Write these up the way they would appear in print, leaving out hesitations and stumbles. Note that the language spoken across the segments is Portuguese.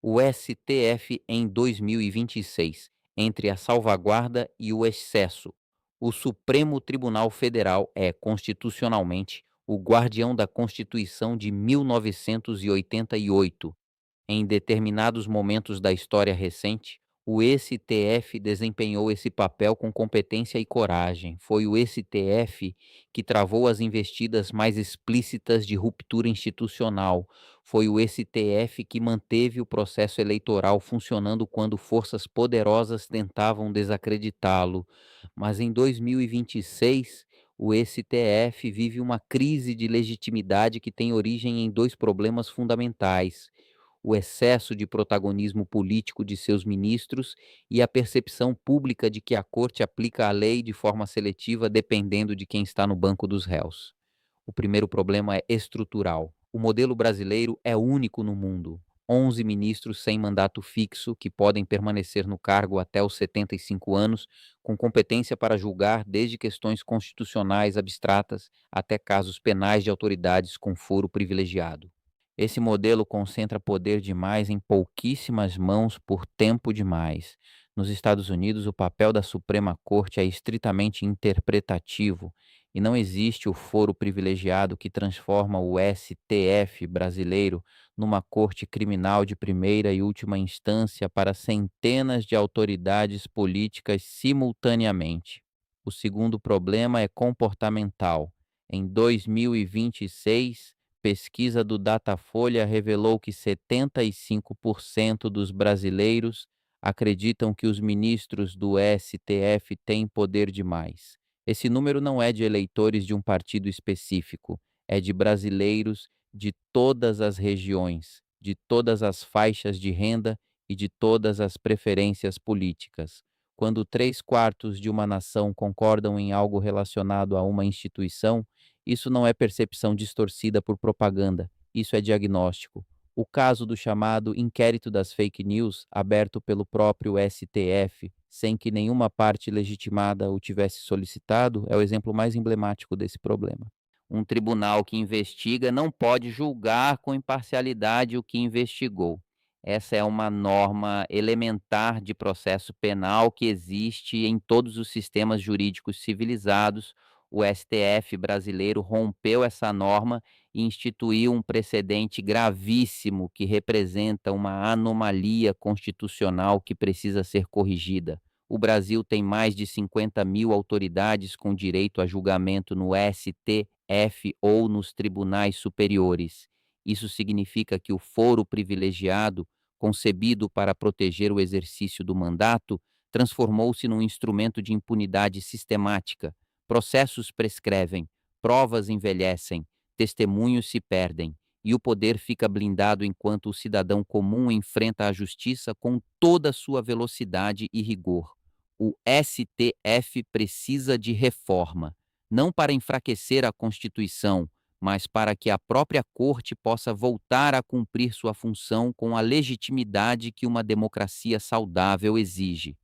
O STF em 2026, entre a salvaguarda e o excesso. O Supremo Tribunal Federal é, constitucionalmente, o guardião da Constituição de 1988. Em determinados momentos da história recente, o STF desempenhou esse papel com competência e coragem. Foi o STF que travou as investidas mais explícitas de ruptura institucional. Foi o STF que manteve o processo eleitoral funcionando quando forças poderosas tentavam desacreditá-lo. Mas em 2026, o STF vive uma crise de legitimidade que tem origem em dois problemas fundamentais: o excesso de protagonismo político de seus ministros e a percepção pública de que a corte aplica a lei de forma seletiva dependendo de quem está no banco dos réus. O primeiro problema é estrutural. O modelo brasileiro é único no mundo. 11 ministros sem mandato fixo que podem permanecer no cargo até os 75 anos, com competência para julgar desde questões constitucionais abstratas até casos penais de autoridades com foro privilegiado. Esse modelo concentra poder demais em pouquíssimas mãos por tempo demais. Nos Estados Unidos, o papel da Suprema Corte é estritamente interpretativo e não existe o foro privilegiado que transforma o STF brasileiro numa corte criminal de primeira e última instância para centenas de autoridades políticas simultaneamente. O segundo problema é comportamental. Em 2026, pesquisa do Datafolha revelou que 75% dos brasileiros acreditam que os ministros do STF têm poder demais. Esse número não é de eleitores de um partido específico, é de brasileiros de todas as regiões, de todas as faixas de renda e de todas as preferências políticas. Quando 3/4 de uma nação concordam em algo relacionado a uma instituição, isso não é percepção distorcida por propaganda, isso é diagnóstico. O caso do chamado inquérito das fake news, aberto pelo próprio STF, sem que nenhuma parte legitimada o tivesse solicitado, é o exemplo mais emblemático desse problema. Um tribunal que investiga não pode julgar com imparcialidade o que investigou. Essa é uma norma elementar de processo penal que existe em todos os sistemas jurídicos civilizados. O STF brasileiro rompeu essa norma e instituiu um precedente gravíssimo que representa uma anomalia constitucional que precisa ser corrigida. O Brasil tem mais de 50.000 autoridades com direito a julgamento no STF ou nos tribunais superiores. Isso significa que o foro privilegiado, concebido para proteger o exercício do mandato, transformou-se num instrumento de impunidade sistemática. Processos prescrevem, provas envelhecem, testemunhos se perdem, e o poder fica blindado enquanto o cidadão comum enfrenta a justiça com toda a sua velocidade e rigor. O STF precisa de reforma, não para enfraquecer a Constituição, mas para que a própria Corte possa voltar a cumprir sua função com a legitimidade que uma democracia saudável exige.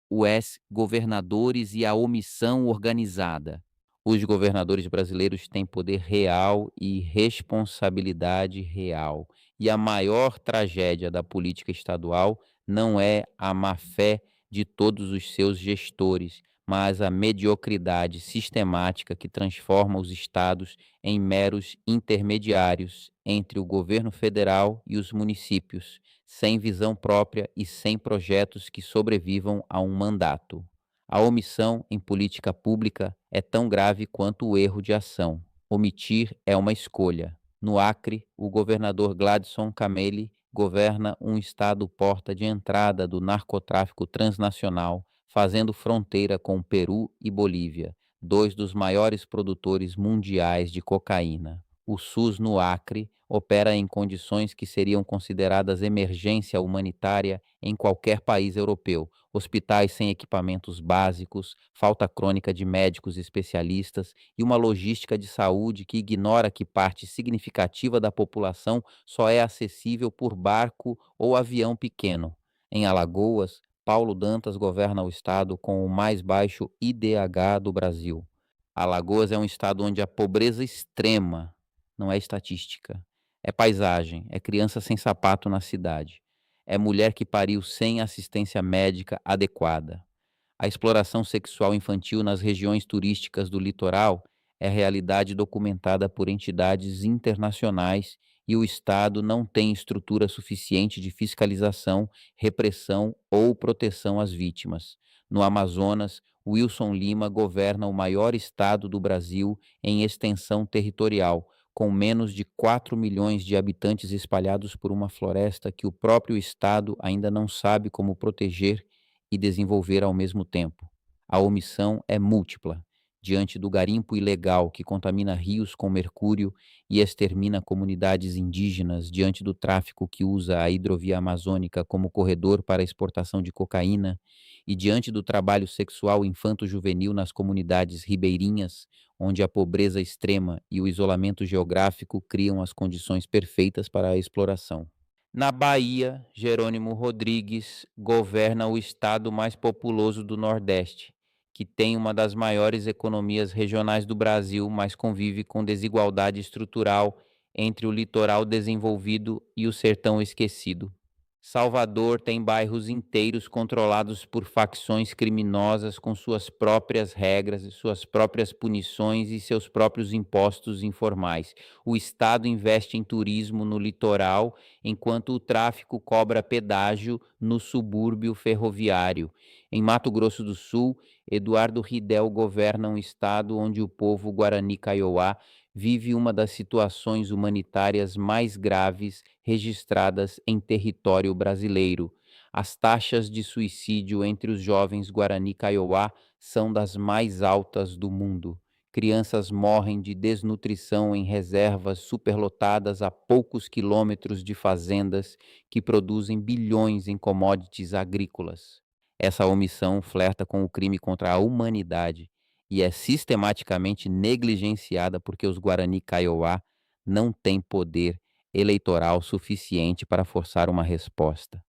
Os governadores e a omissão organizada. Os governadores brasileiros têm poder real e responsabilidade real. E a maior tragédia da política estadual não é a má-fé de todos os seus gestores, mas a mediocridade sistemática que transforma os estados em meros intermediários entre o governo federal e os municípios, sem visão própria e sem projetos que sobrevivam a um mandato. A omissão em política pública é tão grave quanto o erro de ação. Omitir é uma escolha. No Acre, o governador Gladson Cameli governa um estado porta de entrada do narcotráfico transnacional, fazendo fronteira com Peru e Bolívia, dois dos maiores produtores mundiais de cocaína. O SUS no Acre opera em condições que seriam consideradas emergência humanitária em qualquer país europeu. Hospitais sem equipamentos básicos, falta crônica de médicos especialistas e uma logística de saúde que ignora que parte significativa da população só é acessível por barco ou avião pequeno. Em Alagoas, Paulo Dantas governa o estado com o mais baixo IDH do Brasil. Alagoas é um estado onde a pobreza extrema não é estatística, é paisagem, é criança sem sapato na cidade. é mulher que pariu sem assistência médica adequada. A exploração sexual infantil nas regiões turísticas do litoral é realidade documentada por entidades internacionais e o Estado não tem estrutura suficiente de fiscalização, repressão ou proteção às vítimas. No Amazonas, Wilson Lima governa o maior estado do Brasil em extensão territorial, com menos de 4 milhões de habitantes espalhados por uma floresta que o próprio Estado ainda não sabe como proteger e desenvolver ao mesmo tempo. A omissão é múltipla. Diante do garimpo ilegal que contamina rios com mercúrio e extermina comunidades indígenas, diante do tráfico que usa a hidrovia amazônica como corredor para a exportação de cocaína, e diante do trabalho sexual infanto-juvenil nas comunidades ribeirinhas, onde a pobreza extrema e o isolamento geográfico criam as condições perfeitas para a exploração. Na Bahia, Jerônimo Rodrigues governa o estado mais populoso do Nordeste, que tem uma das maiores economias regionais do Brasil, mas convive com desigualdade estrutural entre o litoral desenvolvido e o sertão esquecido. Salvador tem bairros inteiros controlados por facções criminosas com suas próprias regras, suas próprias punições e seus próprios impostos informais. O Estado investe em turismo no litoral, enquanto o tráfico cobra pedágio no subúrbio ferroviário. Em Mato Grosso do Sul, Eduardo Ridel governa um estado onde o povo Guarani Kaiowá vive uma das situações humanitárias mais graves registradas em território brasileiro. As taxas de suicídio entre os jovens Guarani Kaiowá são das mais altas do mundo. Crianças morrem de desnutrição em reservas superlotadas a poucos quilômetros de fazendas que produzem bilhões em commodities agrícolas. Essa omissão flerta com o crime contra a humanidade e é sistematicamente negligenciada porque os Guarani Kaiowá não têm poder eleitoral suficiente para forçar uma resposta.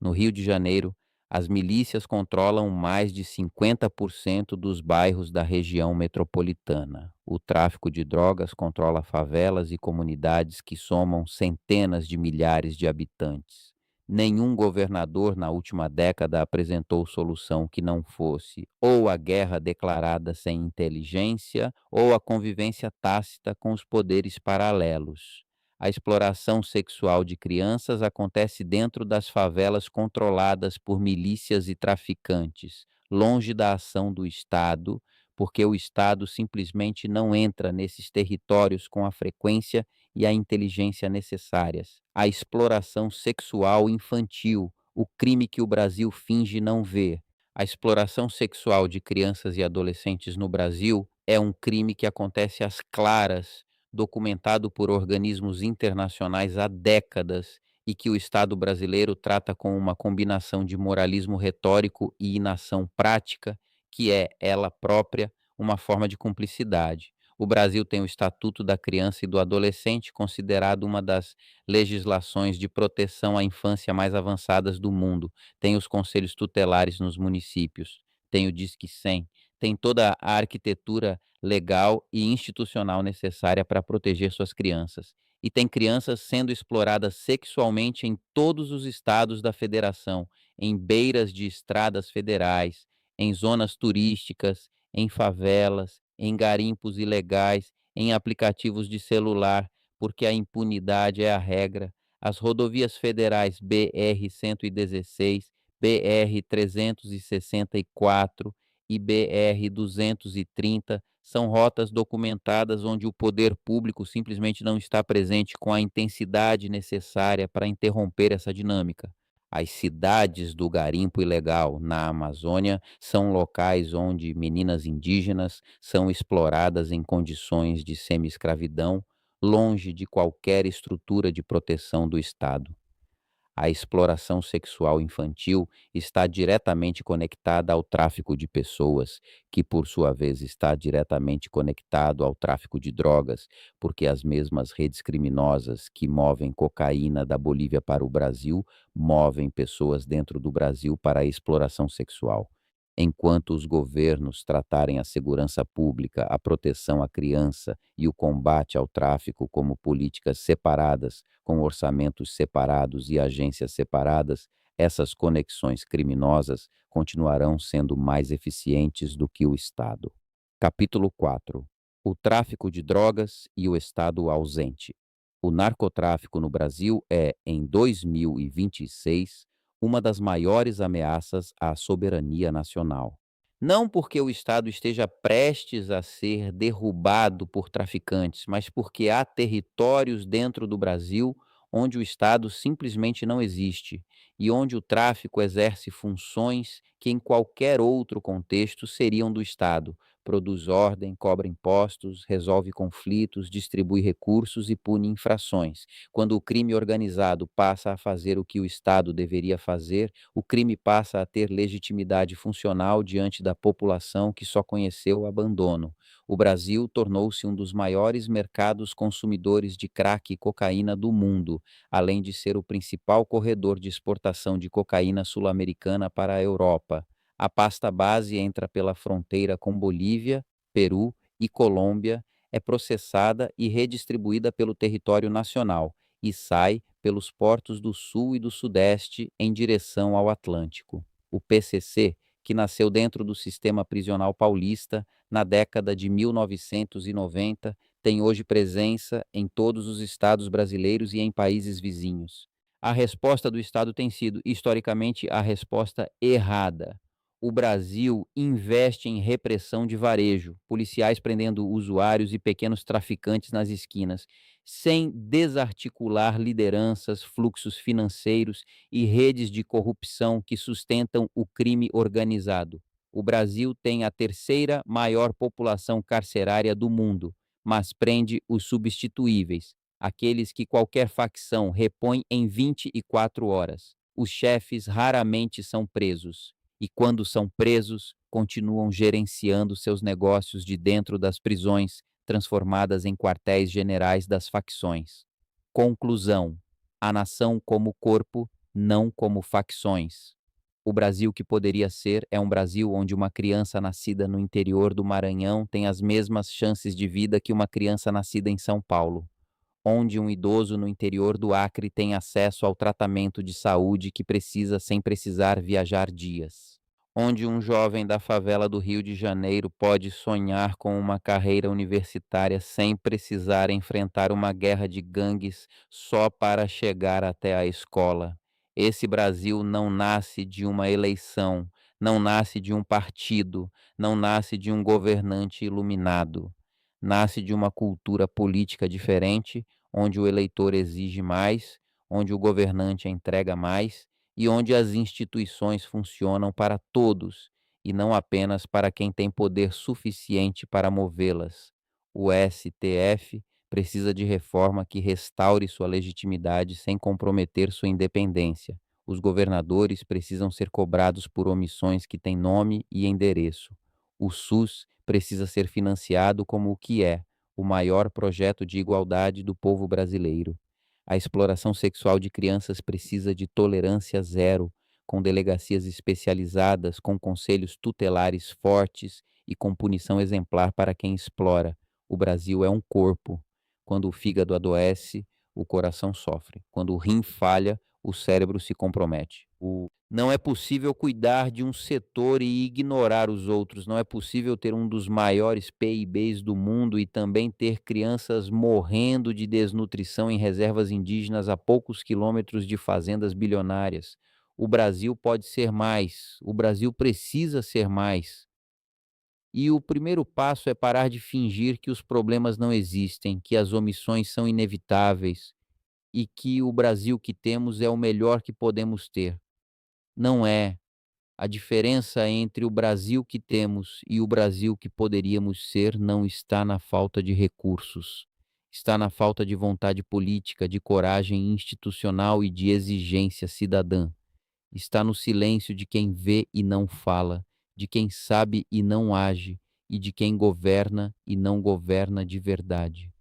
No Rio de Janeiro, as milícias controlam mais de 50% dos bairros da região metropolitana. O tráfico de drogas controla favelas e comunidades que somam centenas de milhares de habitantes. Nenhum governador na última década apresentou solução que não fosse ou a guerra declarada sem inteligência ou a convivência tácita com os poderes paralelos. A exploração sexual de crianças acontece dentro das favelas controladas por milícias e traficantes, longe da ação do Estado, porque o Estado simplesmente não entra nesses territórios com a frequência e a inteligência necessárias. A exploração sexual infantil, o crime que o Brasil finge não ver. A exploração sexual de crianças e adolescentes no Brasil é um crime que acontece às claras, documentado por organismos internacionais há décadas e que o Estado brasileiro trata com uma combinação de moralismo retórico e inação prática, que é, ela própria, uma forma de cumplicidade. O Brasil tem o Estatuto da Criança e do Adolescente, considerado uma das legislações de proteção à infância mais avançadas do mundo. Tem os conselhos tutelares nos municípios, tem o Disque 100, tem toda a arquitetura legal e institucional necessária para proteger suas crianças. E tem crianças sendo exploradas sexualmente em todos os estados da federação, em beiras de estradas federais, em zonas turísticas, em favelas, em garimpos ilegais, em aplicativos de celular, porque a impunidade é a regra. As rodovias federais BR-116, BR-364 e BR-230 são rotas documentadas onde o poder público simplesmente não está presente com a intensidade necessária para interromper essa dinâmica. As cidades do garimpo ilegal na Amazônia são locais onde meninas indígenas são exploradas em condições de semi-escravidão, longe de qualquer estrutura de proteção do Estado. A exploração sexual infantil está diretamente conectada ao tráfico de pessoas, que por sua vez está diretamente conectado ao tráfico de drogas, porque as mesmas redes criminosas que movem cocaína da Bolívia para o Brasil movem pessoas dentro do Brasil para a exploração sexual. Enquanto os governos tratarem a segurança pública, a proteção à criança e o combate ao tráfico como políticas separadas, com orçamentos separados e agências separadas, essas conexões criminosas continuarão sendo mais eficientes do que o Estado. Capítulo 4: O tráfico de drogas e o Estado ausente. O narcotráfico no Brasil é, em 2026, uma das maiores ameaças à soberania nacional. Não porque o Estado esteja prestes a ser derrubado por traficantes, mas porque há territórios dentro do Brasil onde o Estado simplesmente não existe e onde o tráfico exerce funções que em qualquer outro contexto seriam do Estado. Produz ordem, cobra impostos, resolve conflitos, distribui recursos e pune infrações. Quando o crime organizado passa a fazer o que o Estado deveria fazer, o crime passa a ter legitimidade funcional diante da população que só conheceu o abandono. O Brasil tornou-se um dos maiores mercados consumidores de crack e cocaína do mundo, além de ser o principal corredor de exportação de cocaína sul-americana para a Europa. A pasta base entra pela fronteira com Bolívia, Peru e Colômbia, é processada e redistribuída pelo território nacional e sai pelos portos do Sul e do Sudeste em direção ao Atlântico. O PCC, que nasceu dentro do sistema prisional paulista na década de 1990, tem hoje presença em todos os estados brasileiros e em países vizinhos. A resposta do Estado tem sido, historicamente, a resposta errada. O Brasil investe em repressão de varejo, policiais prendendo usuários e pequenos traficantes nas esquinas, sem desarticular lideranças, fluxos financeiros e redes de corrupção que sustentam o crime organizado. O Brasil tem a terceira maior população carcerária do mundo, mas prende os substituíveis, aqueles que qualquer facção repõe em 24 horas. Os chefes raramente são presos e, quando são presos, continuam gerenciando seus negócios de dentro das prisões, transformadas em quartéis generais das facções. Conclusão: a nação como corpo, não como facções. O Brasil que poderia ser é um Brasil onde uma criança nascida no interior do Maranhão tem as mesmas chances de vida que uma criança nascida em São Paulo, onde um idoso no interior do Acre tem acesso ao tratamento de saúde que precisa sem precisar viajar dias, onde um jovem da favela do Rio de Janeiro pode sonhar com uma carreira universitária sem precisar enfrentar uma guerra de gangues só para chegar até a escola. Esse Brasil não nasce de uma eleição, não nasce de um partido, não nasce de um governante iluminado. Nasce de uma cultura política diferente, onde o eleitor exige mais, onde o governante entrega mais e onde as instituições funcionam para todos e não apenas para quem tem poder suficiente para movê-las. O STF precisa de reforma que restaure sua legitimidade sem comprometer sua independência. Os governadores precisam ser cobrados por omissões que têm nome e endereço. O SUS precisa ser financiado como o que é, o maior projeto de igualdade do povo brasileiro. A exploração sexual de crianças precisa de tolerância zero, com delegacias especializadas, com conselhos tutelares fortes e com punição exemplar para quem explora. O Brasil é um corpo. Quando o fígado adoece, o coração sofre. Quando o rim falha, o cérebro se compromete. Não é possível cuidar de um setor e ignorar os outros. Não é possível ter um dos maiores PIBs do mundo e também ter crianças morrendo de desnutrição em reservas indígenas a poucos quilômetros de fazendas bilionárias. O Brasil pode ser mais. O Brasil precisa ser mais. E o primeiro passo é parar de fingir que os problemas não existem, que as omissões são inevitáveis e que o Brasil que temos é o melhor que podemos ter. Não é. A diferença entre o Brasil que temos e o Brasil que poderíamos ser não está na falta de recursos. Está na falta de vontade política, de coragem institucional e de exigência cidadã. Está no silêncio de quem vê e não fala, de quem sabe e não age, e de quem governa e não governa de verdade.